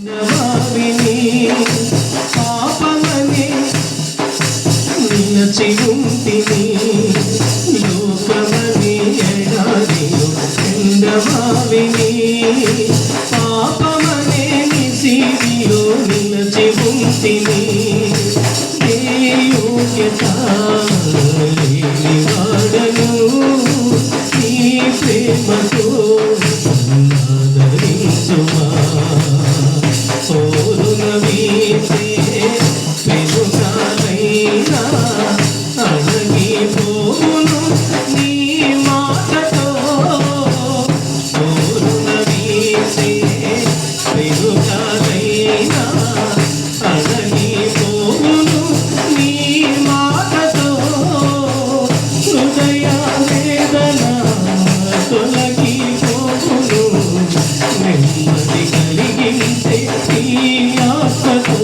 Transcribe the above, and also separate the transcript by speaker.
Speaker 1: నవావిని పాపమనే నిలచి ఉంటిని లోకమని ఎడారిలో ఎండవావిని పాపమనే నిసిరిలో నిలచి ఉంటిని ఏ యోగ్యత లేని వాడను నీ ప్రేమతో ఆదరించుమా పెనుగాలైనా అణగిపోవును నీ మాటతో ఓరున వీసే పెనుగాలైనా అణగిపోవును నీ మాటతో హృదయ వేదన తొలగిపోవును నెమ్మది కలిగించే నీ ఆత్మతో